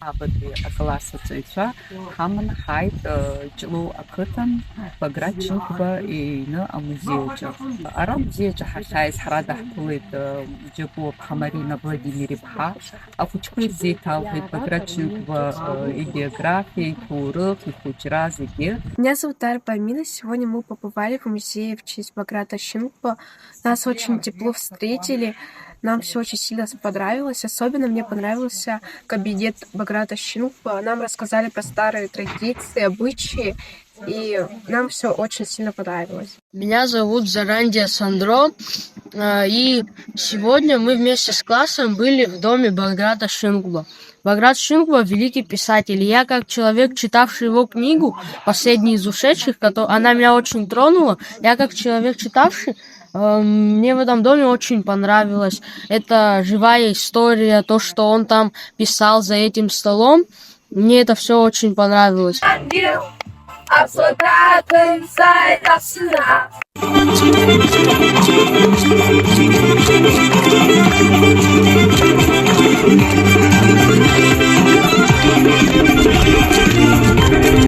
Abadi aklasa ceca, haman hait jelo akutan bagrat chukba ina amuzeuja. Aram zeja hashais harada kulit jebu Hamarina Владимире Бха, а кучкуй зета вид баграт чукба и географии, и урок, и хоть раз, и Меня зовут Дарья Амина. Сегодня мы побывали в музее в честь Баграта Шингба. Нас очень тепло встретили. Нам все очень сильно понравилось. Особенно мне понравился кабинет Баграта Шингба. Нам рассказали про старые традиции, обычаи. И нам все очень сильно понравилось. Меня зовут Зарандия Сандро, и сегодня мы вместе с классом были в доме Баграта Шингба. Баграт Шингба – великий писатель, и я, как человек, читавший его книгу «Последний из ушедших», она меня очень тронула, я, как человек, читавший, мне в этом доме очень понравилось. Это живая история, то, что он там писал за этим столом, мне это все очень понравилось. I'm so glad inside us now.